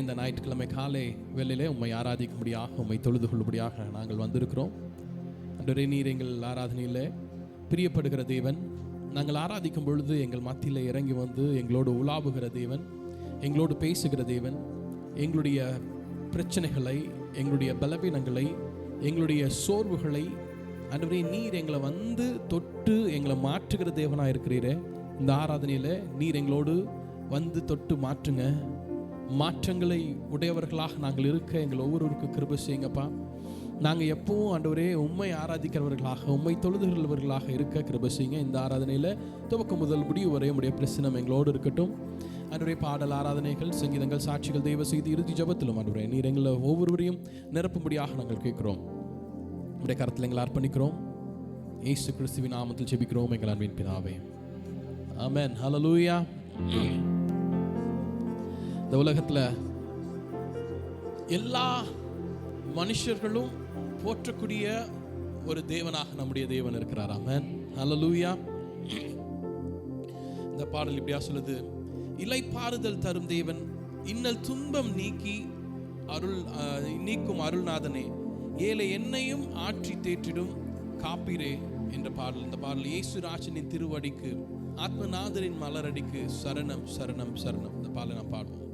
இந்த ஞாயிற்றுக்கிழமை காலை வேளையிலே உம்மை ஆராதிக்கும்படியாக, உம்மை தொழுது கொள்ளும்படியாக நாங்கள் வந்திருக்கிறோம். ஆண்டவரே, நீர் எங்கள் ஆராதனையில் பிரியப்படுகிற தேவன். நாங்கள் ஆராதிக்கும் பொழுது எங்கள் மத்தியில் இறங்கி வந்து எங்களோடு உலாவுகிற தேவன், எங்களோடு பேசுகிற தேவன். எங்களுடைய பிரச்சனைகளை, எங்களுடைய பலவீனங்களை, எங்களுடைய சோர்வுகளை ஆண்டவரே நீர் எங்களை வந்து தொட்டு எங்களை மாற்றுகிற தேவனாக இருக்கிறீரே. இந்த ஆராதனையில் நீர் எங்களோடு வந்து தொட்டு மாற்றுங்க. மாற்றங்களை உடையவர்களாக நாங்கள் இருக்க எங்கள் ஒவ்வொருவருக்கும் கிருபை செய்யுங்கப்பா. நாங்கள் எப்பவும் ஆண்டவரே உம்மை ஆராதிக்கிறவர்களாக, உம்மை தொழுதுகிறவர்களாக இருக்க கிருபை செய்யுங்க. இந்த ஆராதனையில் துவக்கம் முதல் முடிவு வரை உடைய பிரசனம் எங்களோடு இருக்கட்டும். ஆண்டவரே, பாடல், ஆராதனைகள், சங்கீதங்கள், சாட்சிகள், தெய்வ செய்தி, இறுதி ஜபத்திலும் ஆண்டவரே நீர் எங்களை ஒவ்வொருவரையும் நிரப்பும்படியாக நாங்கள் கேட்கிறோம். உடைய கருத்தில் எங்களை அர்ப்பணிக்கிறோம். இயேசு கிறிஸ்துவின் நாமத்தில் ஜெபிக்கிறோம் எங்கள் அன்பின் பிதாவே, ஆமென். ஹல்லேலூயா. இந்த உலகத்தில் எல்லா மனுஷர்களும் போற்றக்கூடிய ஒரு தேவனாக நம்முடைய தேவன் இருக்கிறார். ஆமென். ஹல்லேலூயா. இந்த பாடல் இப்படியா சொல்லுது: இளைப்பாறுதல் தரும் தேவன், இன்னல் துன்பம் நீக்கும் அருள்நாதனே, ஏழை என்னையும் ஆற்றி தேற்றிடும் காப்பீரே என்ற பாடல். இந்த பாடல் இயேசு ராஜனின் திருவடிக்கு, ஆத்மநாதரின் மலரடிக்கு சரணம் சரணம் சரணம். இந்த பாடலை நான் பாடுவோம்.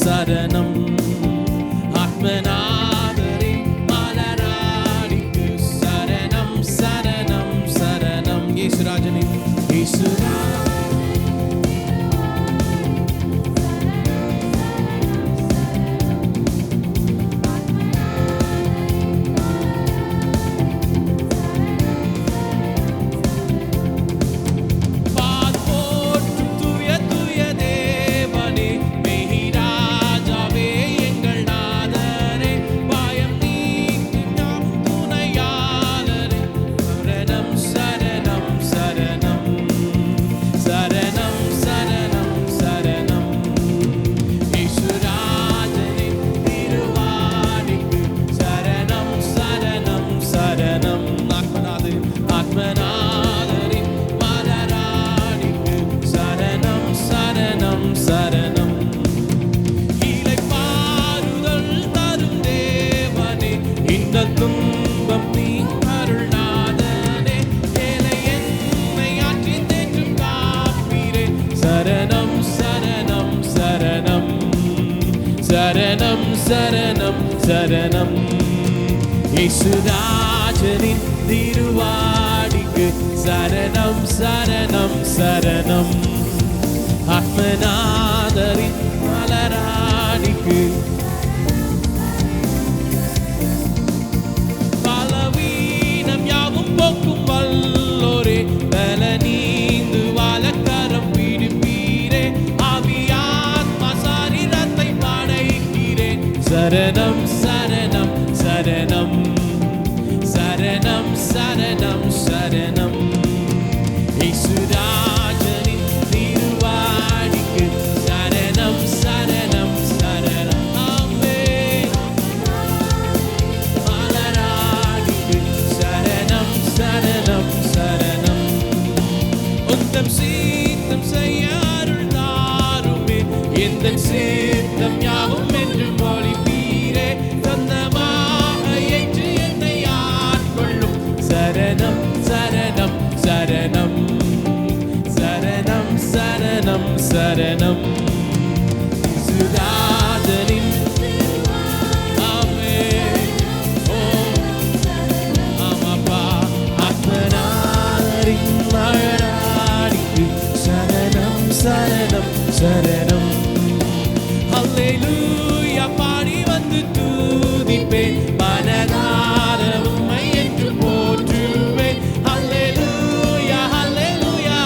சரணம் ஆத்மநாதரே மலராடிக்கு சரணம் சரணம் சரணம். இயேசுராஜனின் சரணம் சரணம். இயேசுராஜனின் திருவாடிக்கு சரணம் சரணம் சரணம். ஆத்மநாதரின் மலராடிக்கு பலவீனம் யாவும் போக்கும் வல்லோரே, பல நீந்து வாழக்கரம் பிடிப்பீரே, ஆவியாத்மா சரீரத்தை படைக்கிறேன். சரணம் சரணம் சரணம் சரணம் சரணம் சரணம். இயேசுராஜனின் திருவாடிக்கு சரணம் சரணம் சரணம். ஆமென். மலராடிக்கு சரணம் சரணம் சரணம். உந்தம் சீத்தம் செய்ய அருள் தாருமே, எந்தன் சீத்தம் யாவும் என்று மொழிப்பீரே, சொந்தமாக ஏற்று என்னை ஆட்கொள்ளும். சரணம் சரணம் சரணம் சரணம் சரணம் சரணம். சுராஜனின் ஆமென். ஓ ஆமாப்பா, ஆத்மநாதரின் மலராடிக்கு சரணம் சரணம் சரணம். அல்லேலூயா பாடி வந்து துதிப்பேன், மனதார உம்மை என்று போற்றுவேன். அல்லேலூயா அல்லேலூயா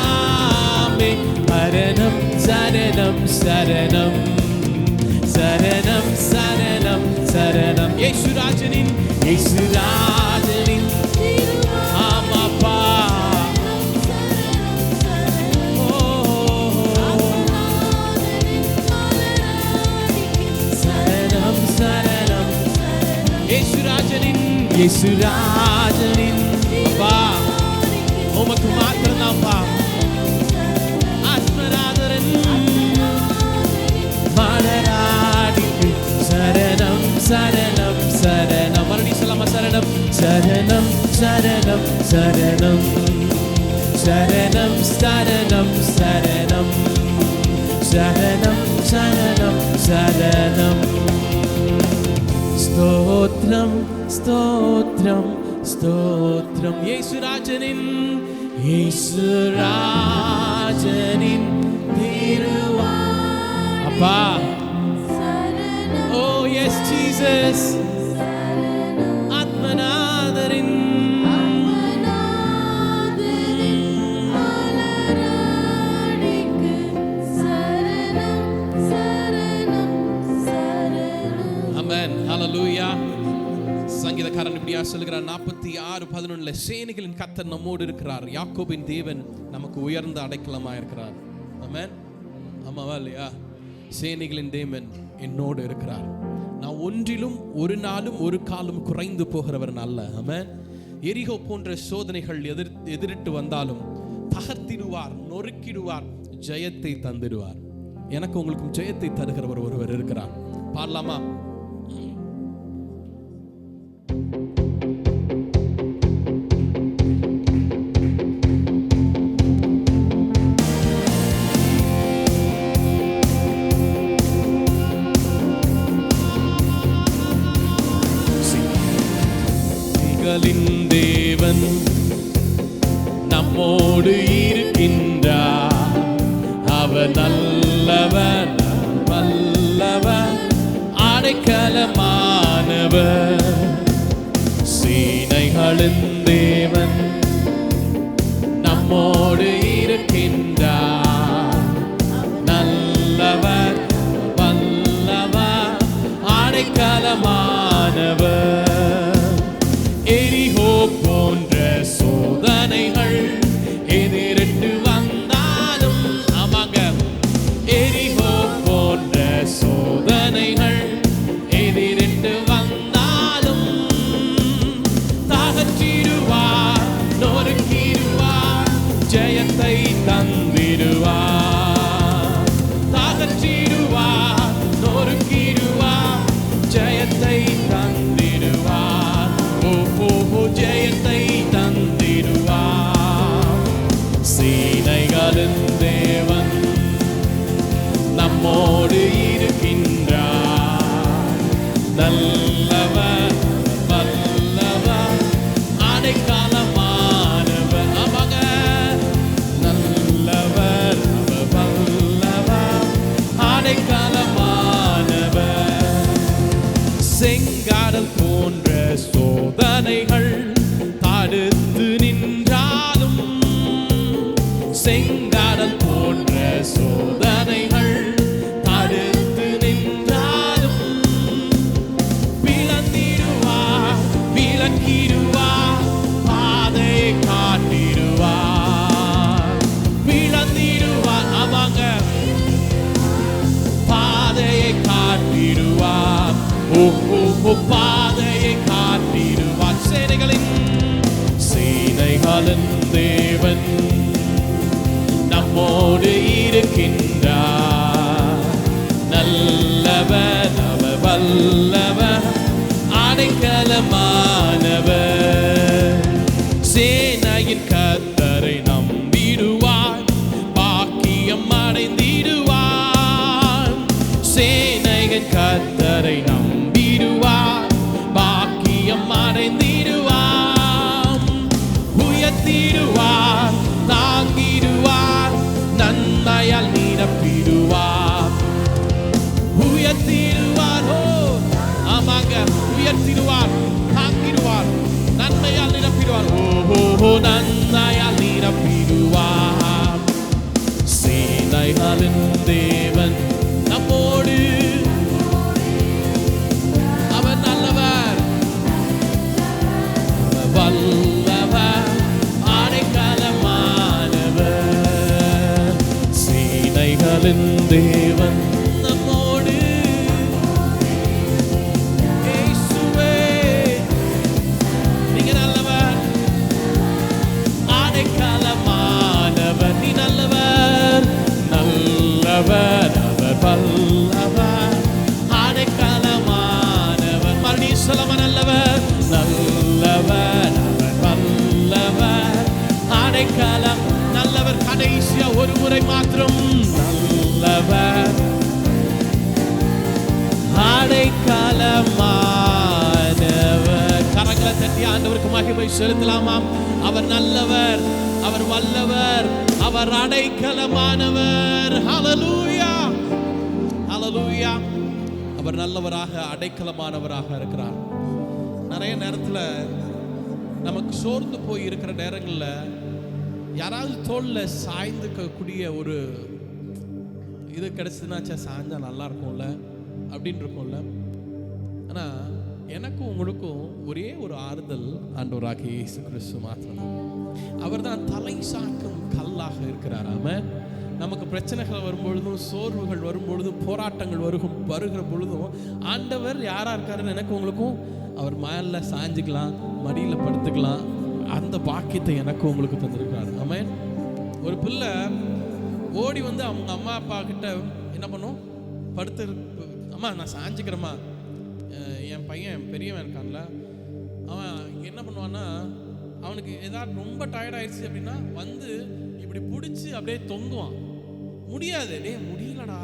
ஆமென். சரணம் சரணம் சரணம் சரணம் சரணம் சரணம். இயேசுராஜனின் ஆமாப்பா இயேசு ராஜனின் அப்பா உமக்கு மாத்திரம் தான்ப்பா. ஆத்மநாதரன் மலராடிக்கு சரணம் சரணம் சரணம். மறுபடியும் சொல்லாமா? சரணம் சரணம் சரணம் சரணம் சரணம் சரணம் சரணம் சரணம் சரணம் சரணம். ஸ்தோத்ரம் ஸ்தோத்ரம் ஸ்தோத்ரம். இயேசுராஜனின் இயேசுராஜனின் திருவா அப்பா. Oh yes Jesus. ஆத்மநாதரின் Amen. Hallelujah. சங்கீதக்காரன் இப்படியா சொல்கிறார் 46:11, சேனைகளின் கர்த்தர் நம்மோடு இருக்கிறார், யாக்கோபின் தேவன் நமக்கு உயர்ந்த அடைக்கலமாக இருக்கிறார். ஆமென். ஆமாவா இல்லையா? சேனைகளின் தேவன் என்னோடு இருக்கிறார். நான் ஒன்றிலும் ஒரு நாளும் ஒரு காலம் குறைந்து போகிறவர் அல்ல. ஆமென். எரிகோ போன்ற சோதனைகள் எதிரிட்டு வந்தாலும் தகர்த்திடுவார், நொறுக்கிடுவார், ஜெயத்தை தந்திடுவார். எனக்கு உங்களுக்கும் ஜெயத்தை தருகிறவர் ஒருவர் இருக்கிறார். பாடலாமா? தேவன் நம்மோடு இருக்கின்றார், அவர் நல்லவர் வல்லவர் அடைக்கலமானவர். சேனைகளின் தேவன் நம்மோடு இருக்கின்றார், நல்லவர் வல்லவர் அடைக்கலமானவர். எரிகோ போன்ற சோதனைகள் எதிரிட்டு வந்தாலும், ஆமாங்க, எரிகோ போன்ற சோதனைகள் எதிரிட்டு வந்தாலும் தகர்த்திடுவார், நொறுக்கிடுவார், ஜெயத்தை தந்திடுவார். தகர்த்திடுவார், நொறுக்கிடுவார், ஜெயத்தை தந்திடுவார். ஜெயத்தை தந்திடுவார். சேனைகளின் தேவன் நம்மோடு இருக்கின்றார், நல்லவர் வல்லவர் அடைக்கலமானவர். ஆமாங்க, நல்லவர் வல்லவர் அடைக்கலமானவர். செங்காடல் போன்ற சோதனைகள் தடுத்து நின்றாலும், செங்காடல் போன்ற சோதனைகள் தடுத்து நின்றாலும் பிளந்திடுவார், விலக்கிடுவார், பாதையை காட்டிடுவார். பிளந்திடுவார், ஆமாங்க, பாதையை காட்டிடுவார். பாதையை காட்டிடுவார். சேனைகளின் தேவன் நம்மோடு இருக்கின்றார், நல்லவர் அவர் வல்லவர் அடைக்கலமானவர். சேனையின் கர்த்தரை நம்பிடுவார், பாக்கியம் அடைந்திடுவார். சேனையின் கர்த்தரை நம்பிடுவார், பாக்கியம் அடைந்திடுவார். உயர்த்திடுவார், தாங்கிடுவார், நன்மையால் நிரப்பிடுவார். உயர்த்திடுவார், ஆமாங்க, உயர்த்திடுவார், தாங்கிடுவார், நன்மையால் நிரப்பிடுவார். நன்மையால் நிரப்பிடுவார். சேனைகளின் தேவன் நம்மோடு, அவர் நல்லவர் வல்லவர் அடைக்கலமானவர். சேனைகளின் தேவன் நம்மோடு, இயேசுவே அடைக்கலம். நல்லவர். கடைசியா ஒரு முறை மாத்திரம். நல்லவர் அடைக்கலமானவர். கரங்களை தட்டி ஆண்டவருக்கு மகிமை செலுத்தலாமாம். அவர் நல்லவர், அவர் வல்லவர், அவர் அடைக்கலமானவர். ஹல்லேலூயா, ஹல்லேலூயா. அவர் நல்லவராக அடைக்கலமானவராக இருக்கிறார். நிறைய நேரத்தில் நமக்கு சோர்ந்து போய் இருக்கிற நேரங்களில் யாராவது தோல்ல சாய்ந்துக்கக்கூடிய ஒரு இது கிடைச்சதுனாச்சா சாய்ந்தா நல்லா இருக்கும்ல அப்படின்னு இருக்கும்ல. ஆனால் எனக்கும் உங்களுக்கும் ஒரே ஒரு ஆறுதல் ஆண்டவராக இயேசு கிறிஸ்து மாத்திரம். அவர் தான் தலை சாய்க்கும் கல்லாக இருக்கிறார். ஆமென். நமக்கு பிரச்சனைகள் வரும்பொழுதும், சோர்வுகள் வரும்பொழுதும், போராட்டங்கள் வருகிற பொழுதும் ஆண்டவர் யாரா இருக்காருன்னு எனக்கு உங்களுக்கும் அவர் மேல சாஞ்சிக்கலாம், மடியில் படுத்துக்கலாம். அந்த பாக்கியத்தை எனக்கும் உங்களுக்கு தந்திருக்கிறார். ஆமென். ஒரு பிள்ளை ஓடி வந்து அவங்க அம்மா அப்பா கிட்ட என்ன பண்ணும், படுத்து, அம்மா நான் சாஞ்சிக்கிறேம்மா. என் பையன் பெரியவன் இருக்கான்ல, அவன் என்ன பண்ணுவான்னா, அவனுக்கு ஏதாவது ரொம்ப டயர்ட் ஆயிடுச்சு அப்படின்னா வந்து இப்படி பிடிச்சி அப்படியே தொங்குவான். முடியாது, டே முடியலடா,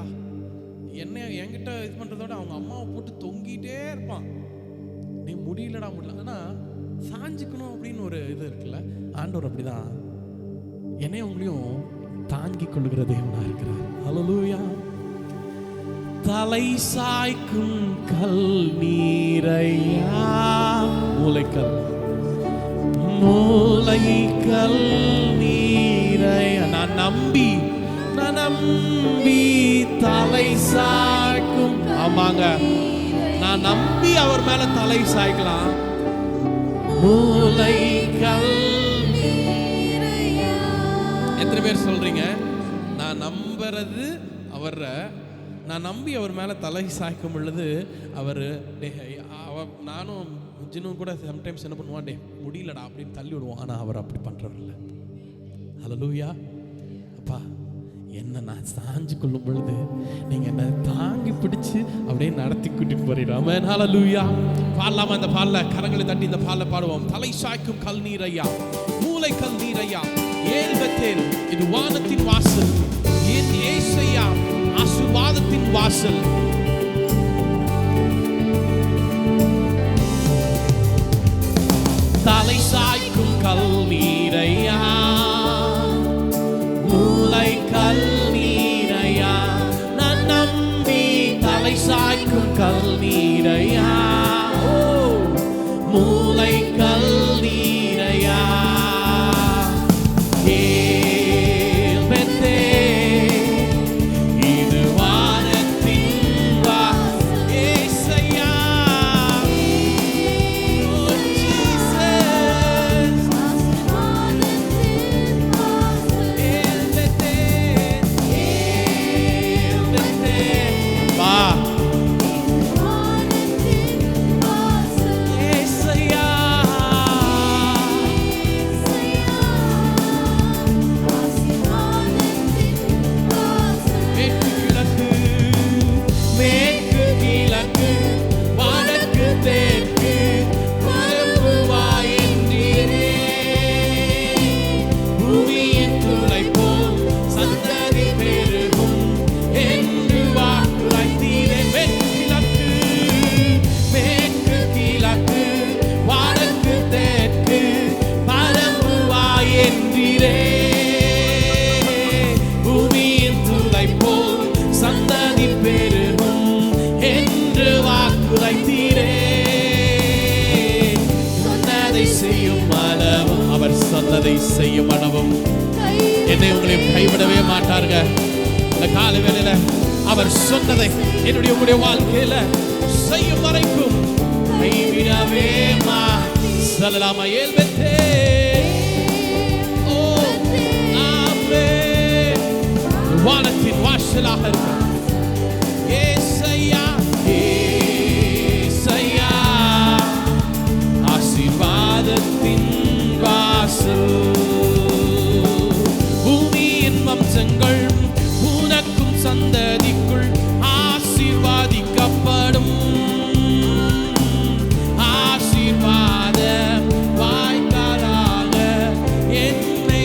என்ன என்கிட்ட இது பண்ணுறதோட அவங்க அம்மாவை போட்டு தொங்கிட்டே இருப்பான். நீ முடியலடா முடியல. ஆனால் சாஞ்சிக்கணும் அப்படின்னு ஒரு இது இருக்குல்ல. ஆண்டவர் அப்படிதான் என்னையும் உங்களையும் தாங்கி கொள்ளுகிற தேவனா இருக்கிறார். ஹல்லேலூயா. தலை சாய்க்கும் கல் நீரையா, மூளைக்கல் மூளைக்கல் நீரையா. நான் நம்பி தலை சாய்க்கும். ஆமாங்க, நான் நம்பி அவர் மேல தலை சாய்க்கலாம். மூளைக்கல். எத்தனை பேர் சொல்றீங்க நான் நம்புறது அவர, நான் நம்பி அவர் மேல தலை சாய்க்கும் பொழுது அவர் நானும் ஜினும் கூட சம்டைம்ஸ் என்ன பண்ணுவான், டே முடியலடா அப்படின்னு தள்ளி விடுவான். ஆனா அவர் அப்படி பண்றவர் இல்லை. ஹல்லேலூயா. அப்பா என்ன நான் சாஞ்சு கொள்ளும் பொழுது நீங்க என்ன தாங்கி பிடிச்சு அப்படியே நடத்தி கூட்டிட்டு போறீங்க. ஆமென். ஹல்லேலூயா. பாடலாமா? இந்த பாடல கரங்களை தட்டி இந்த பாடல பாடுவோம். தலை சாய்க்கும் கல் நீரையா, மூளை கல் நீரையா, ஏழ்பத்தேல் இது வானத்தின் வாசல், என் ஏசையா ஆசீர்வாதத்தின் வாசல். தலை சாய்க்கும் கல் நீரையா, மூளை கல் நீரையா, நான் நம்பி தலை சாய்க்கும் கல் நீரையா, மூளை கல் நீரையா. இது வானத்தின் வாசல், ஏசையா. சொன்னதை செய்யும் அளவும் என்னை உங்களை கைவிடவே மாட்டாருங்க. இந்த கால வேளையில அவர் சொன்னதை என்னுடைய உங்களுடைய வாழ்க்கையில செய்யும் வரைக்கும் கைவிடவே மாட்டலாமா? ஏல்பெத்தே ஓ ஆமென். வானத்தின் வாசலாக இருக்கிறார் ஏசையா, ஏசையா ஆசீர்வாதத்தின் வாசல். பூமியின் வம்சங்கள் உனக்கும் சந்ததிக்குள் ஆசீர்வாதிக்கப்படும். ஆசீர்வாத வாய்க்காலாக என்னை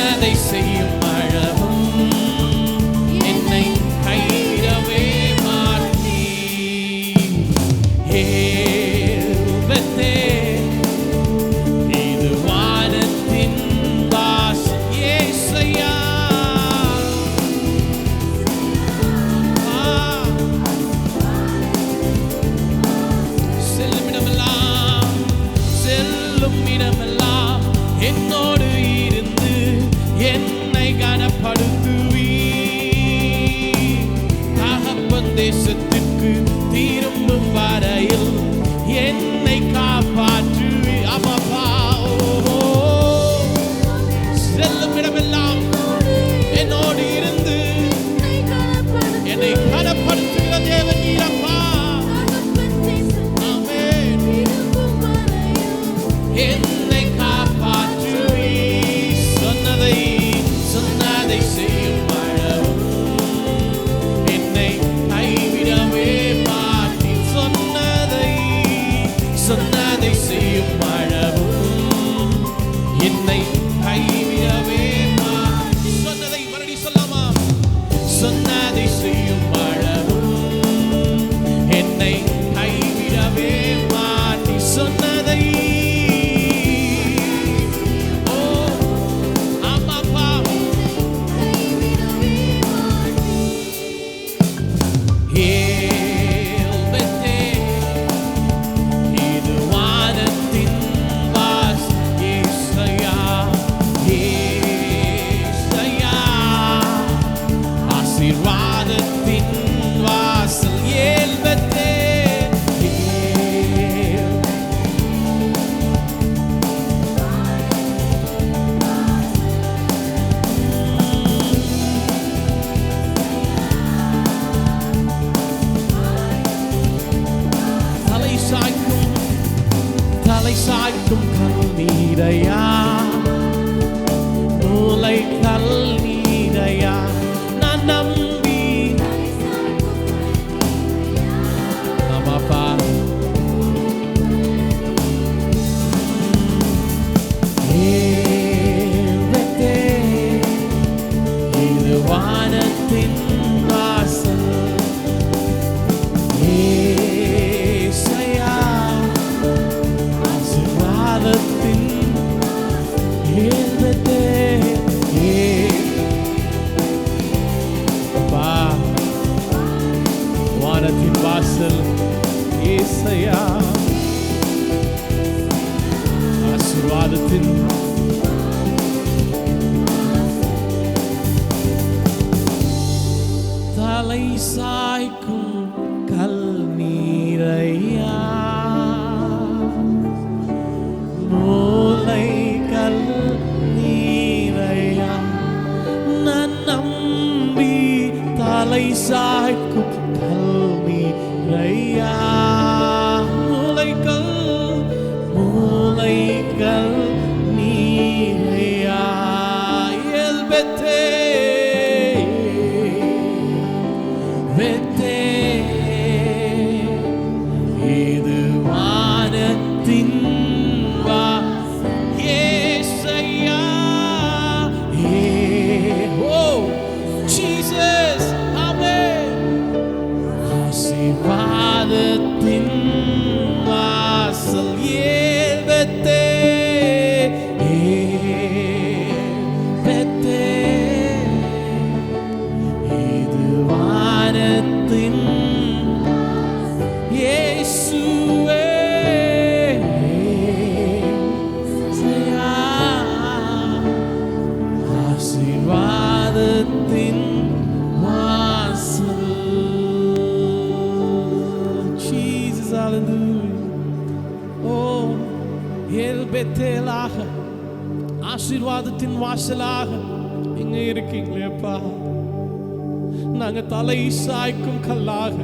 சொன்னதை செய்யும் அளவும் என்னை கைவிடவே மாட்டீ. ஏல்பத்தே இது வானத்தின் வாசல். ஏசையா செல்லும் இடமெல்லாம் என்னோடு இருந்து என்னை கனப்படுத்துவீ. தகப்பன் தேசத்திற்கு திரும்பும் வரையில் என்னை காப்பாற்றுவீ. அம்மாப்பா செல்லும் இடமெல்லாம் என்னோடு இருந்து என்னை கனப்படுத்துகிற தேவன் நீரப்பா. என்னை காப்பாற்றுவீ. சொன்னதை செய்யும் அளவும் என்னை கைவிடவே மாட்டீ. சொன்னதை செய்யும் அளவும் என்னை கைவிடவே மாட்டீ. சொன்னதை மறுபடி சொல்லாமா? சொன்னதை செய்யும் அளவும் என்னை கைவிடவே மாட்டீ. சொன்னதை ஆசீர்வாதத்தின் வாசல். ஏல்பத்தே தலை சாய்க்கும் கண்ணீரையா, மூளை கல்நீரையா நான் நம்பி. ஆமாப்பா ஏல்பத்தே இது வானத்தின் வாசல். ஏசையா ஆசீர்வாதத்தின் ஏல்பத்தே. வானத்தின் வாசல் ஏசையா ஆசீர்வாதத்தின் தலை சாய்க்கும் கல்நீரையா, மூளை கல்நீரையா நான் நம்பி. தலை சாய்க்கும் கல்நீரையா, மூளை கல்நீரையா. ஏல்பத்தே இது வானத்தின் வாசல். ஏசையா Jesus, amen. ஆசீர்வாதத்தின் வாசல். ஏல்பத்தே இது வானத்தின் இயேசுவே. ஆசீர்வாதத்தின் வாசல். Jesus, hallelujah. Oh, ஏல்பத்தேலாக ஆசீர்வாதத்தின் வாசலாக இங்க இருக்கீங்களேப்பா. நாங்க தலை சாய்க்கும் கல்லாக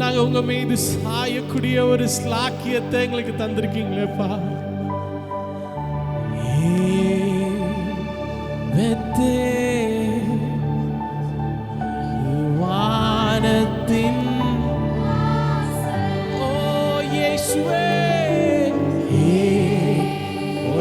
நாங்க உங்க மீது சாயக்கூடிய ஒரு ஸ்லாக்கியத்தை எங்களுக்கு தந்திருக்கீங்களேப்பா. வானத்தின் ஓ இயேசுவே. Oh,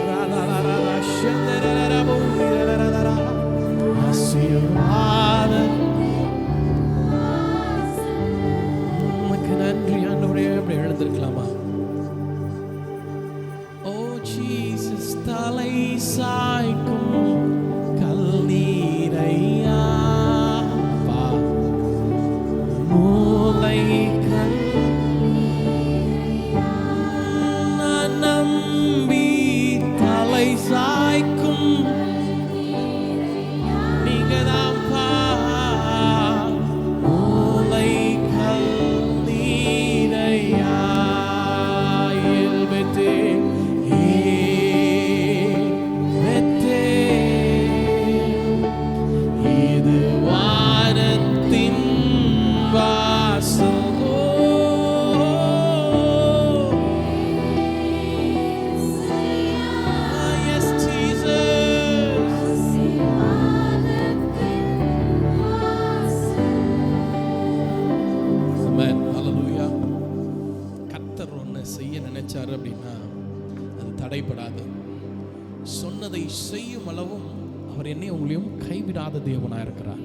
அளவும் அவர் என்னை உங்களையும் கைவிடாத தேவனாக இருக்கிறார்.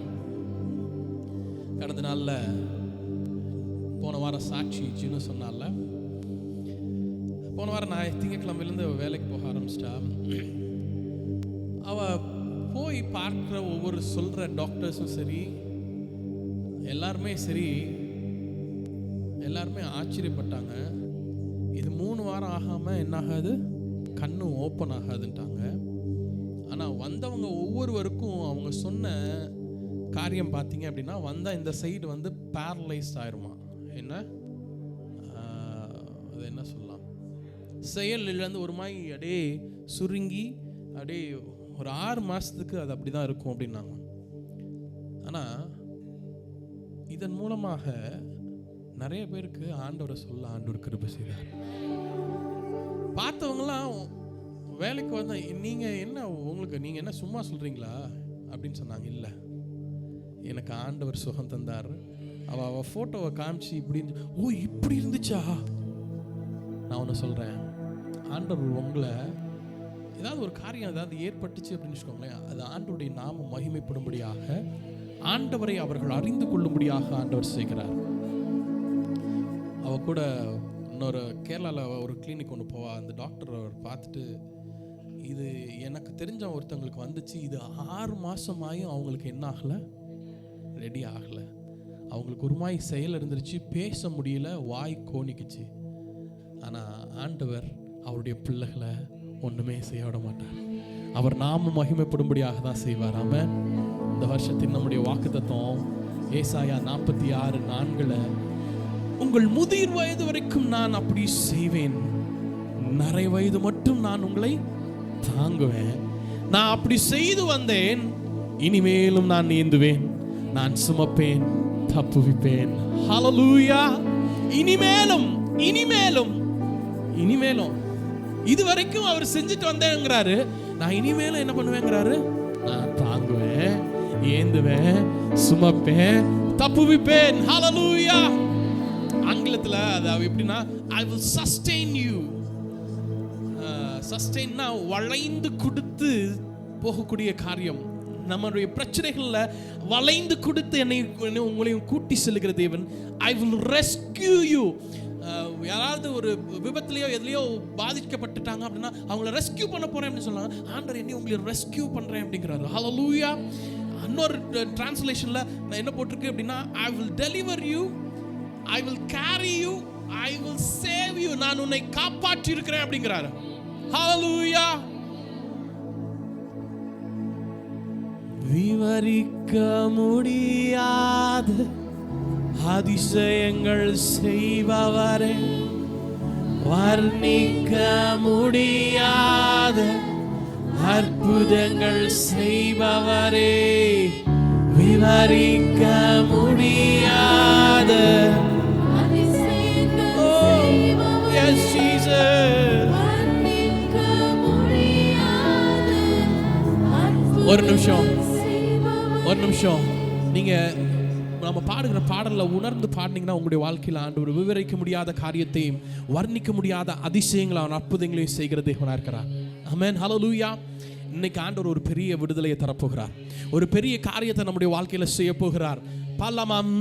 கடந்த நாளில் போன வாரம் சாட்சி சின்ன சொன்னால, போன வாரம் நான் திங்கட்கிழமையிலேருந்து வேலைக்கு போக ஆரம்பிச்சிட்டா. அவள் போய் பார்க்குற ஒவ்வொரு சொல்கிற டாக்டர்ஸும் சரி, எல்லாருமே சரி, எல்லாருமே ஆச்சரியப்பட்டாங்க. இது 3 வாரம் ஆகாமல் என்ன ஆகாது, கண்ணு ஓப்பன் ஆகாதுன்ட்டாங்க. ஆனால் வந்தவங்க ஒவ்வொருவருக்கும் அவங்க சொன்ன காரியம் பார்த்தீங்க அப்படின்னா, வந்தால் இந்த சைடு வந்து பேரலைஸ்ட் ஆயிருமா, என்ன அது என்ன சொல்லலாம், செயல் இழந்து ஒரு மாதிரி அப்படியே சுருங்கி அப்படியே ஒரு 6 மாதத்துக்கு அது அப்படி தான் இருக்கும் அப்படின்னாங்க. ஆனால் இதன் மூலமாக நிறைய பேருக்கு ஆண்டவரை சொல்ல ஆண்டவர் கிருபை செய்தார். பார்த்தவங்களாம் வேலைக்கு வந்த, நீங்கள் என்ன உங்களுக்கு நீங்கள் என்ன சும்மா சொல்கிறீங்களா அப்படின்னு சொன்னாங்க. இல்லை, எனக்கு ஆண்டவர் சுகம் தந்தார். அவள் ஃபோட்டோவை காமிச்சு இப்படி, ஓ இப்படி இருந்துச்சா. நான் ஒன்று சொல்கிறேன், ஆண்டவர் உங்களை ஏதாவது ஒரு காரியம் ஏதாவது ஏற்பட்டுச்சு அப்படின்னு வச்சுக்கோங்களேன், அது ஆண்டவருடைய நாமம் மகிமைப்படும்படியாக, ஆண்டவரை அவர்கள் அறிந்து கொள்ளும்படியாக ஆண்டவர் செய்கிறார். அவள் கூட இன்னொரு கேரளாவில் ஒரு கிளினிக் ஒன்று போவா. அந்த டாக்டர் அவர் பார்த்துட்டு, இது எனக்கு தெரிஞ்ச ஒருத்தவங்களுக்கு வந்துச்சு, இது 6 மாதமாயும் அவங்களுக்கு என்ன ஆகலை, ரெடி ஆகலை. அவங்களுக்கு ஒரு மாதிரி செயல் இருந்துருச்சு, பேச முடியல, வாய் கோணிக்குச்சு. ஆனால் ஆண்டவர் அவருடைய பிள்ளைகளை ஒன்றுமே செய்ய விட மாட்டார். அவர் நாம மகிமைப்படும்படியாக தான் செய்வார். ஆமென். இந்த வருஷத்தின் நம்முடைய வாக்குத்தத்தம் ஏசாயா 46:4, உங்கள் முதிர் வயது வரைக்கும் நான் அப்படி செய்வேன், நரை வயது மட்டும் நான் உங்களை தாங்குவேன். நான் அப்படி செய்து வந்தேன், இனிமேலும் நான் நீந்துவேன், நான் சுமப்பேன், தப்புவிப்பேன். ஹல்லேலூயா. இனிமேலும் இனிமேலும் இனிமேலும் இதுவரைக்கும் அவர் செஞ்சுட்டு வந்தேங்கிறாரு, நான் இனிமேலும் என்ன பண்ணுவேங்கிறாரு, நான் தாங்குவேன், ஏந்துவேன், சுமப்பேன், தப்புவிப்பேன். ஹல்லேலூயா. ஆங்கிலத்தில் அது எப்படின்னா, I will sustain you. சஸ்டெயின்னா வளைந்து கொடுத்து போகக்கூடிய காரியம். நம்மளுடைய பிரச்சனைகளில் வளைந்து கொடுத்து என்னை உங்களையும் கூட்டி செல்லுகிற தேவன். I will rescue you. யாராவது ஒரு விபத்துலையோ எதுலையோ பாதிக்கப்பட்டுட்டாங்க அப்படின்னா அவங்கள ரெஸ்கியூ பண்ண போறேன் அப்படின்னு சொன்னாங்க. ஆண்டவர் என்னை உங்களை ரெஸ்கியூ பண்றேன் அப்படிங்கிறாரு. ஹல்லேலூயா. இன்னொரு டிரான்ஸ்லேஷன்ல நான் என்ன போட்டிருக்கு அப்படின்னா, I will deliver you, I will carry you, I will save you. நான் உன்னை காப்பாற்றி இருக்கிறேன் அப்படிங்கிறாரு. ஹல்லேலூயா. விவரிக்க முடியாத அதிசயங்கள் செய்பவரே, வர்ணிக்க முடியாத அற்புதங்கள் செய்பவரே, விவரிக்க முடியாத அதிசயங்கள் செய்பவரே, yes Jesus. வர்ணிக்க முடியாத ஒரு நிமிஷம் நீங்க நம்ம பாடுகிற பாடல்ல உணர்ந்து பாடினீங்கன்னா உங்களுடைய வாழ்க்கையில் ஆண்டவர் விவரிக்க முடியாத காரியத்தையும் வர்ணிக்க முடியாத அதிசயங்களான அற்புதங்களையும் செய்கிற தேவனாக இருக்கிறார். ஆமென். ஹல்லேலூயா. இன்னைக்கு ஆண்டவர் ஒரு பெரிய விடுதலையை தரப்போகிறார். ஒரு பெரிய காரியத்தை நம்முடைய வாழ்க்கையில செய்ய போகிறார். பல்லமம்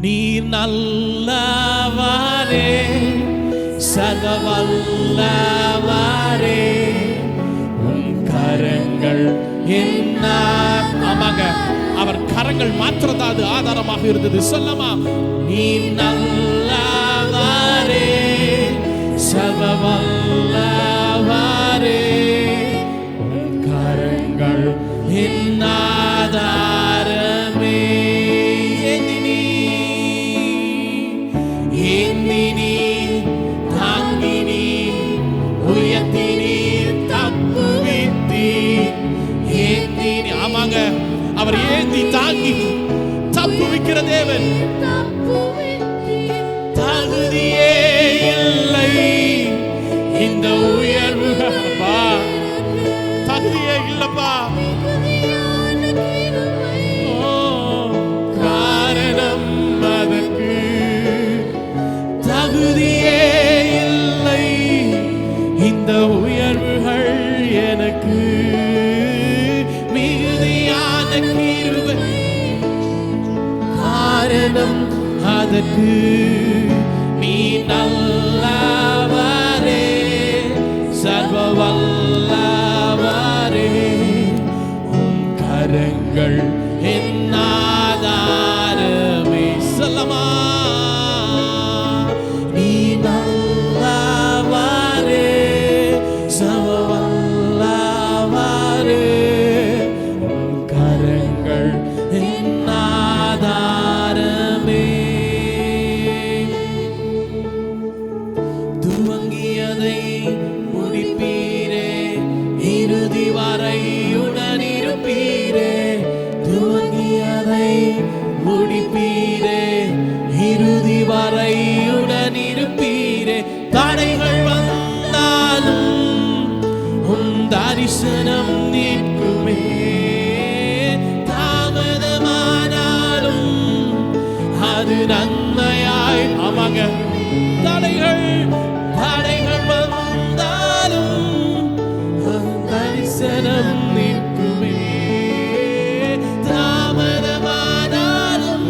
நீர் நல்லவரே, சர்வவல்லவரே, உம் கரங்கள் என்ன. ஆமாங்க, அவர் கரங்கள் மாத்திரதான் அது ஆதாரமாக இருந்தது. சொல்லமா, நீ நல்லவரே, சர்வவல்லவரே, கரங்கள் என் ஆதாரமே. ஏந்தினி தாங்கினி உயர்த்தினி தப்புவித்தி. ஏந்தினி, ஆமாங்க, அவர் ஏந்தி தாங்கி தப்புவிக்கிற தேவன். தகுதியே இல்லை இந்த உயர்வுகள், தகுதியே இல்லப்பா. காரணம் அதற்கு தகுதியே இல்லை இந்த உயர்வுகள் எனக்கு. எதற்கு நீ நல்லவரே சர்வ வல்லவரே உம் கரங்கள் என் ஆதாரமே சொல்லமா நீ நல்லவரே சர்வ வல்லவரே உம் கரங்கள் என் ஆதாரமே துவங்கியதை முடிப்பீரே இறுதி வரை உடனிருப்பீரே துவங்கியதை முடிப்பீரே இறுதி வரை உடனிருப்பீரே தடைகள் வந்தாலும் உம் தரிசனம் நிற்குமே தாமதமானாலும் அது நன்மையாய் ஆமாங்க தடைகள் வந்தாலும் தரிசனம் நிற்குமே தாமதமானாலும்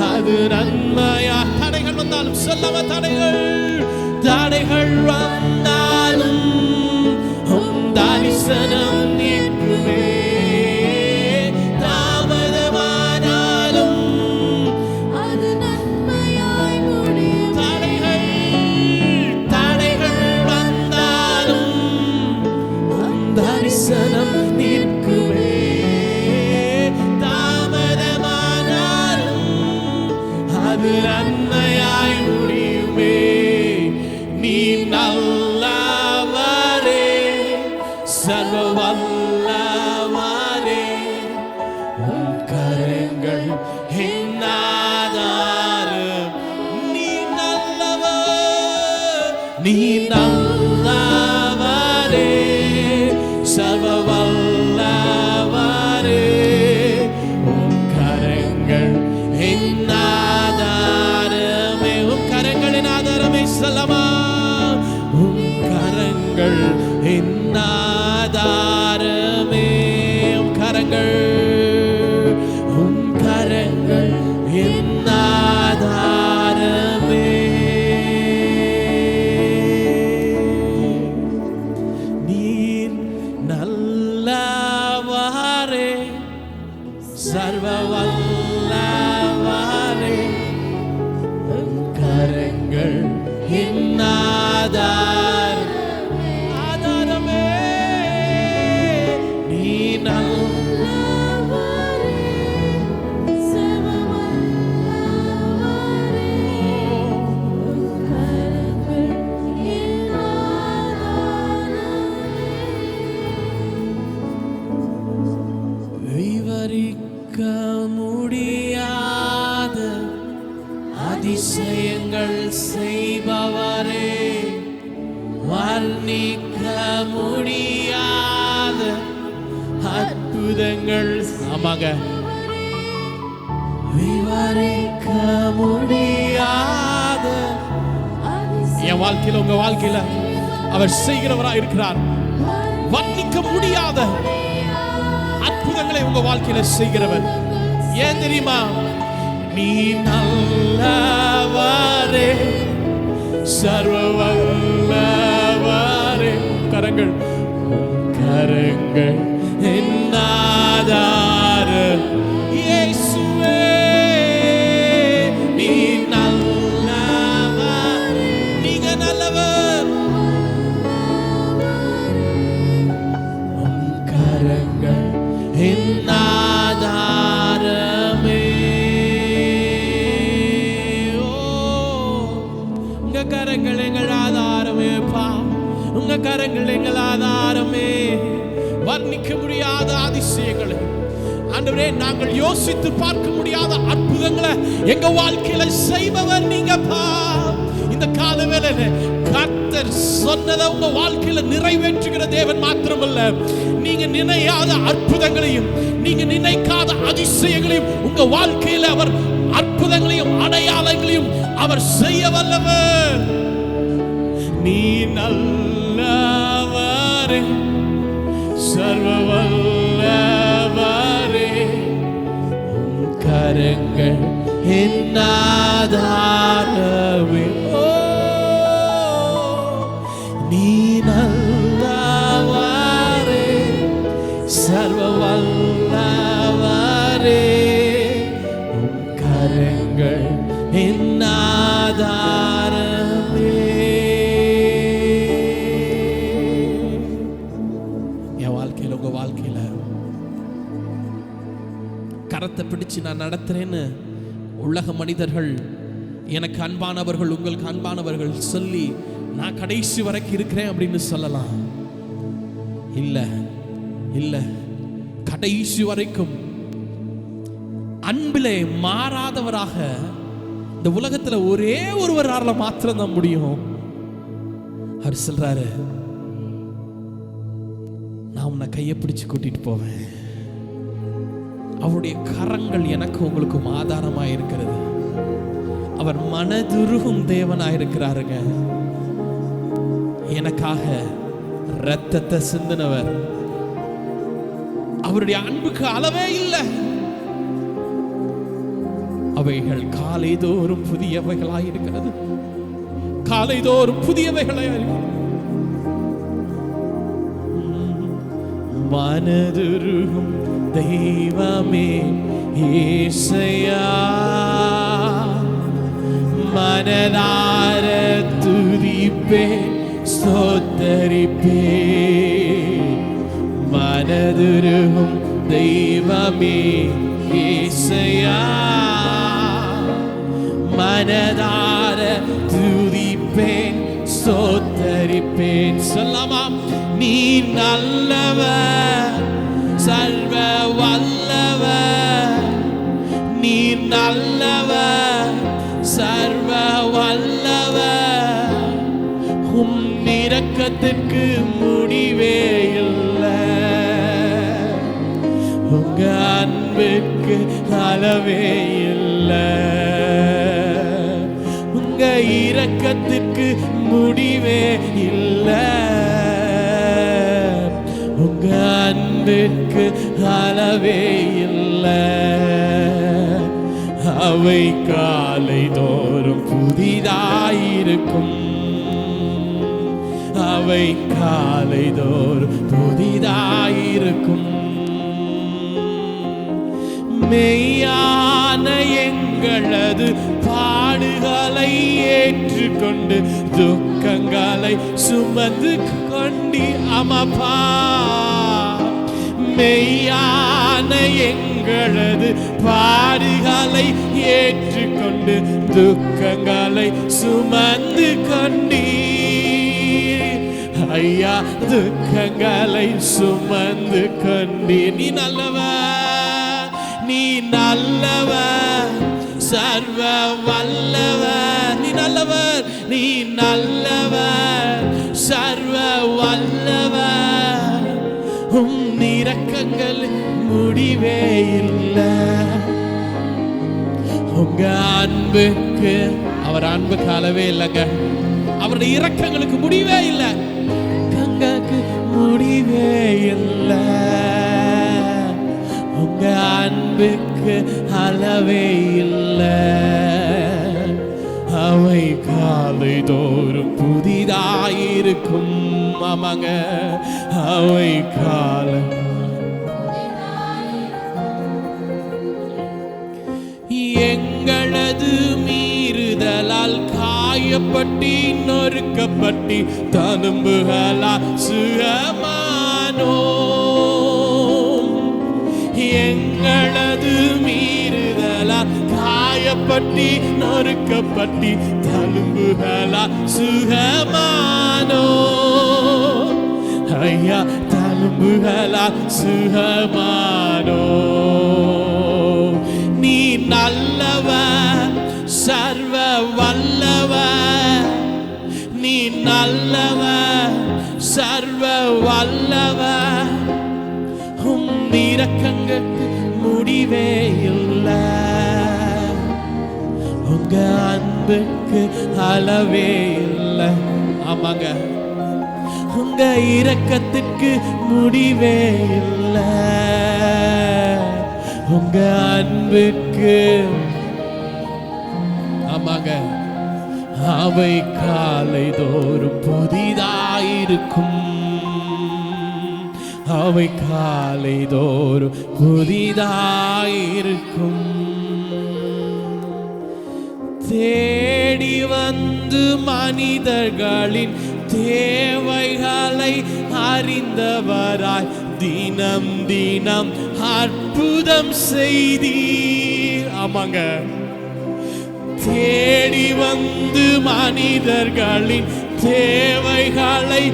அது நன்மையா தடைகள் வந்தாலும் சொல்லவ தடைகள் வந்தாலும் தரிசனம் நிற்குமே தாமதமானாலும் அது நன்மையாய் முடியும் தடைகள் வந்தாலும் தரிசனம் நிற்குமே தாமதமானாலும் அது நன்மையாய் முடியுமே நீ நல்லவரே சர்வ வல்லவரே உம் கரங்கள் என் ஆதாரம் நீ நல்லவரே சர்வ வல்லவரே உம் கரங்கள் என் ஆதாரமே உம் கரங்கள் என் ஆதாரமே சொல்லமா உம் கரங்கள் என் ஆதாரமே உம் கரங்கள் என் ஆதாரமே நீர் நல்லவரே சர்வ வல்லவரே உம் கரங்கள் என் ஆதாரமே நீ விவரிக்க முடியாத அதிசயங்கள் செய்பவரே வர்ணிக்க முடியாத அற்புதங்கள் ஆமாங்க விவரிக்க முடியாத என் வாழ்க்கையில உங்க வாழ்க்கையில அவர் செய்கிறவராக இருக்கிறார் வர்ணிக்க முடியாத அற்புதங்களை உங்க வாழ்க்கையில செய்கிறவர் ஏன் தெரியுமா நீ நல்லவரே சர்வ வல்லவரே கரங்கள் என் ஆதாரம் இயேசுவே நீ நல்லவர் நீங்க நல்லவர் உம் கரங்கள் என் ஆதாரமே உங்க கரங்கள் எங்கள் ஆதாரமே பா உங்க கரங்கள் எங்கள் ஆதாரமே வர்ணிக்க முடியாத அதிசயங்களை ஆண்டவரே நாங்கள் யோசித்து பார்க்க முடியாத அற்புதங்களை எங்க வாழ்க்கையில செய்பவர் நீங்கப்பா இந்த கால வேளையில கர்த்தர் சொன்னதை உங்க வாழ்க்கையில நிறைவேற்றுகிற தேவன் மாத்திரமல்ல நீங்க நினையாத அற்புதங்களையும் நீங்க நினைக்காத அதிசயங்களையும் உங்க வாழ்க்கையில அவர் அற்புதங்களையும் அடையாளங்களையும் அவர் செய்ய வல்லவர் நீ நல்லவரே சர்வ வல்லவரே உம் கரங்கள் என் ஆதாரமே. ஓ நீ நல்லவரே, சர்வ வல்லவரே, உம் கரங்கள் என் ஆதாரமே. என் வாழ்க்கையில் உங்க வாழ்க்கையில கரத்தை பிடிச்சு நான் நடத்துறேன்னு உலக மனிதர்கள், எனக்கு அன்பானவர்கள், உங்களுக்கு அன்பானவர்கள் சொல்லி நான் கடைசி வரைக்கும் இருக்கிறேன் அப்படின்னு சொல்லலாம். இல்ல இல்ல, கடைசி வரைக்கும் அன்பிலே மாறாதவராக இந்த உலகத்துல ஒரே ஒருவரால மாத்திரம் தான் முடியும். அவர் சொல்றாரு, நான் உன்னை கையை பிடிச்சு கூட்டிட்டு போவேன். அவருடைய கரங்கள் எனக்கு உங்களுக்கும் ஆதாரமாக இருக்கிறது. அவர் மனதுருகும் தேவனாயிருக்கிறாருங்க. எனக்காக இரத்தத்தை சிந்தினவர். அவருடைய அன்புக்கு அளவே இல்லை. அவைகள் காலைதோறும் புதியவைகளாயிருக்கிறது. காலைதோறும் புதியவைகளாயிருக்கிறது. மனதுருகும் தெய்வமே ஏசையா, மனதார துதிப்பே ஸ்தோத்தரிப்பே. மனதுருகும் தெய்வமே ஏசையா, மனதார துதிப்பேன் ஸ்தோத்தரிப்பேன். சொல்லாமாம், நீ நல்லவர், சர்வ வல்லவர், நீ நல்லவர், சர்வ வல்லவர், உம் இரக்கத்திற்கு முடிவே இல்லை, உங்க அன்பிற்கு அளவே இல்லை, உங்க இரக்கத்திற்கு முடிவே இல்லை, உங்க அன்பிற்கு அளவே இல்லை. அவை காலை தோறும் புதிதாயிருக்கும், அவை காலை தோறும் புதிதாயிருக்கும். மெய்யான எங்களது பாடுகளை ஏற்றுக்கொண்டு துக்கங்களை சுமந்து கொண்டி அமப்பா. மெய்யான எங்களது பாடுகளை ஏற்றுக்கொண்டு துக்கங்களை சுமந்து கொண்டி ஐயா, துக்கங்களை சுமந்து கொண்டி. நீ நல்லவர், நீ நல்லவர், சர்வ வல்லவர், நீ நல்லவர், நீ நல்லவர், சர்வ வல்லவர், உம் இரக்கங்கள் முடிவே இல்லை. உங்க அன்புக்கு, அவர் அன்புக்கு அளவே இல்லைங்க. அவருடைய இரக்கங்களுக்கு முடிவே இல்லை, கங்காக்கு முடிவே இல்லை. உங்க அன்புக்கு அளவே இல்லை. அவை காலை தோறும் புதிதாயிருக்கும். ஆமாங்க, அவை காலை எங்களது மீறுதலால் காயப்பட்டி நொறுக்கப்பட்டி தனும்புகளால் சுகமானோ. எங்களது மீறுதலால் காயப்பட்டி நொறுக்கப்பட்டி தழும்புகளால் சுகமானோ. ஐயா, தழும்புகளால் சுகமானோ. நீ நல்லவர், சர்வ வல்லவர், நீ நல்லவர், சர்வ வல்லவர், உம் இரக்கங்களுக்கு முடிவே இல்லை. உங்க அன்புக்கு அளவே இல்லை. ஆமாங்க, உங்க இரக்கத்திற்கு முடிவே இல்லை. உங்க அன்புக்கு ஆமாங்க, அவை காலை தோறும் புதிதாயிருக்கும். அவை காலை தோறும் புதிதாயிருக்கும். தேடி வந்து மனிதர்களின் தேவைகளை அறிந்தவராய் தினம் தினம் அற்புதம் செய்தீர். ஆமாங்க, தேடி வந்து மனிதர்களின் தேவைகளை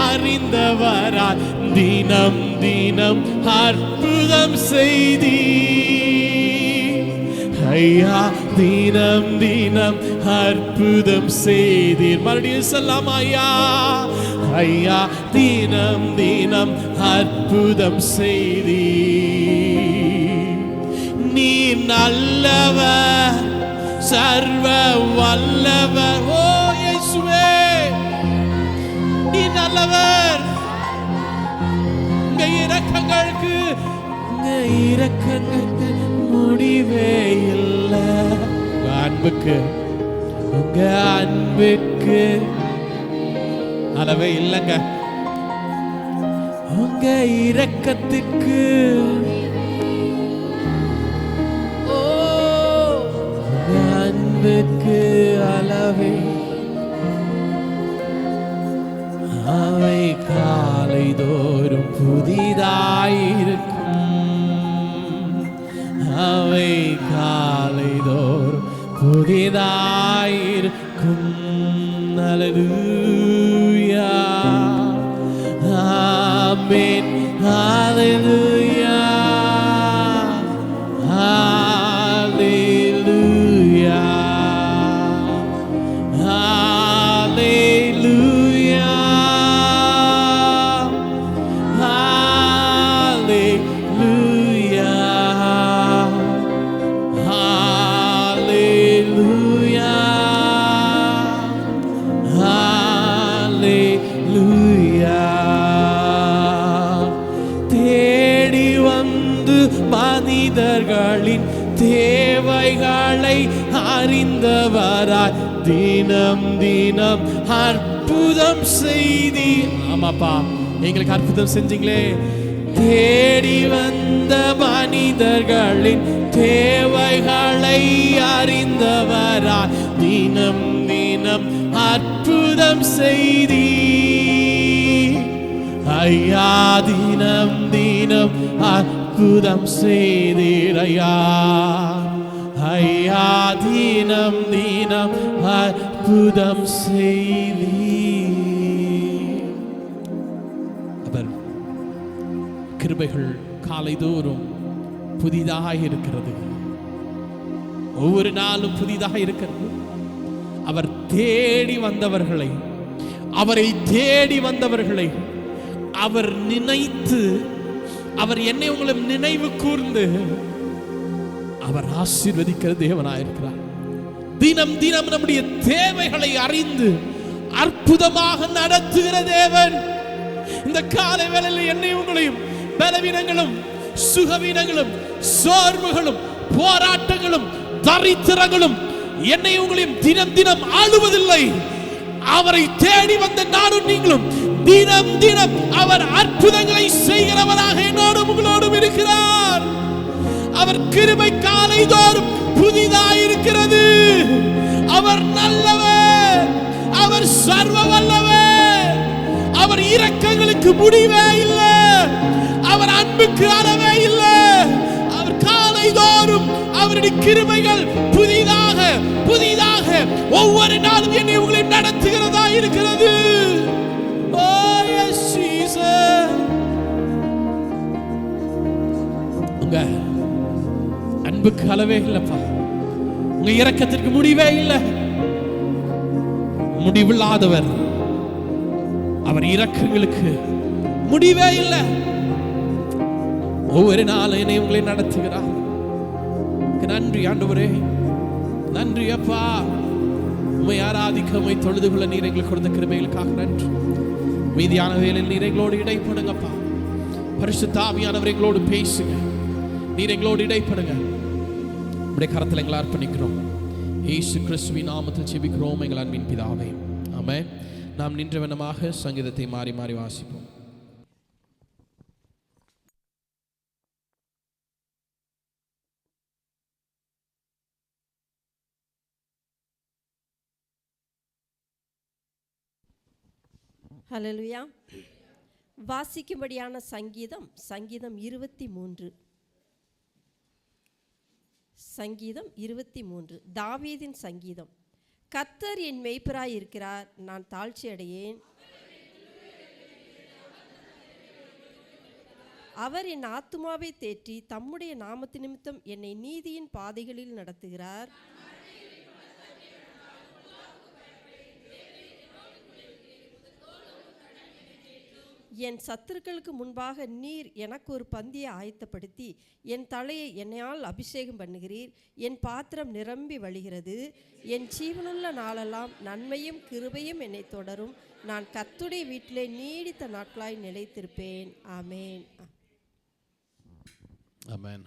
அறிந்தவராய் தினம் தினம் அற்புதம் செய்தீர். ஐயா, தினம் தினம் அற்புதம் செய்தீர். மறுபடியும் சொல்லலாம், ஐயா ஐயா, தினம் தினம் அற்புதம் செய்தீர். நீ நல்லவர், சர்வ வல்லவர். ஓ இயேசுவே, நீ நல்லவர். உங்க இரக்கங்களுக்கு முடிவே இல்லை. உங்க அன்புக்கு அளவே இல்லைங்க. உங்க இரக்கத்துக்கு அன்புக்கு அளவே. அவை காலை தோறும் புதிதாயிருக்கும். அவை காலை தோறும் புதிதாயிருக்கும். அல்லேலூயா, ஆமென், அல்லேலூயா, அல்லேலூயா, அல்லேலூயா, அல்லேலூயா, அல்லேலூயா, அல்லேலூயா. தேடி வந்து மனிதர்களின் தேவைகளை அறிந்தவராய் தினம் தினம் அற்புதம் செய்தி. ஆமாப்பா, எங்களுக்கு அற்புதம் செஞ்சீங்களே. தேடி வந்த மனிதர்களின் தேவைகளை அறிந்தவராய் தினம் தினம் அற்புதம் செய்தி. ஐயா, தினம் தினம் அற்புதம் செய்தீர். ஐயா ஐயா, தினம் தினம் அற்புதம் செய்தீர். அவர் கிருபைகள் காலைதோறும் புதிதாக இருக்கிறது. ஒவ்வொரு நாளும் புதிதாக இருக்கிறது. அவர் தேடி வந்தவர்களை, அவரை தேடி வந்தவர்களை அவர் நினைத்து, அவர் என்னை உங்களை நினைவு கூர்ந்து அவர் ஆசீர்வதிக்கிற தேவனாயிருக்கிறார். தினம் தினம் நம்முடைய தேவைகளை அறிந்து அற்புதமாக நடத்துகிற தேவன். இந்த காலை வேளையில் என்னை உங்களையும் பலவீனங்களும் சுகவீனங்களும் சோர்வுகளும் போராட்டங்களும் தரித்திரங்களும் என்னை உங்களையும் தினம் தினம் ஆளுவதில்லை. அவரை தேடி வந்த நானும் நீங்களும் தினம் தினம் அவர் அற்புதங்களை செய்கிறவராக என்னோடும் உங்களோடும் இருக்கிறார். அவர் கிருபை காலை தோறும் புதிதாயிருக்கிறது. அவர் நல்லவர், அவர் சர்வ வல்லவர். அவர் இரக்கங்களுக்கு முடிவே இல்லை, அவர் அன்புக்கு அளவே இல்லை. அவர் காலை தோறும் அவருடைய கிருபைகள் புதிதாக புதிதாக ஒவ்வொரு நாளும் என்னை உங்களை நடத்துகிறதா இருக்கிறது. உங்க அன்புக்கு அளவே இல்லப்பா, உங்க இரக்கத்திற்கு முடிவே இல்லை. முடிவில்லாதவர், அவர் இரக்கங்களுக்கு முடிவே இல்லை. ஒவ்வொரு நாளும் என்னை உங்களை நடத்துகிறார். நன்றி ஆண்டவரே, நன்றி அப்பா. உம்மை ஆராதிக்க, உம்மை தொழுது கொள்ள நீர் எங்களுக்கு கொடுத்த கிருபைகளுக்காக நன்றி. மீதியான வேளையில் நீர் எங்களோடு இடைப்படுங்கப்பா. பரிசுத்த ஆவியானவர் எங்களோடு பேசுங்க. நீர் எங்களோடு இடைப்படுங்க. உம்முடைய கரத்தில் எங்களை அர்ப்பணிக்கிறோம். இயேசு கிறிஸ்துவின் நாமத்தில் ஜெபிக்கிறோம் எங்கள் அன்பின் பிதாவே, ஆமென். நாம் நின்றவனமாக சங்கீதத்தை மாறி மாறி வாசிப்போம். ஹல்லேலூயா. வாசிக்கும்படியான சங்கீதம் 23. சங்கீதம் 23 தாவீதின் சங்கீதம். கர்த்தர் என் மேய்ப்பராய் இருக்கிறார், நான் தாழ்ச்சி அடையேன். அவர் என் ஆத்துமாவை தேற்றி தம்முடைய நாமத்து நிமித்தம் என்னை நீதியின் பாதைகளில் நடத்துகிறார். என் சத்துருக்களுக்கு முன்பாக நீர் எனக்கு ஒரு பந்தியை ஆயத்தப்படுத்தி என் தலையை என்னையால் அபிஷேகம் பண்ணுகிறீர். என் பாத்திரம் நிரம்பி வழிகிறது. என் ஜீவனுள்ள நாளெல்லாம் நன்மையும் கிருபையும் என்னை தொடரும். நான் கர்த்தருடைய வீட்டிலே நீடித்த நாட்களாய் நிலைத்திருப்பேன். ஆமென். ஆமென்.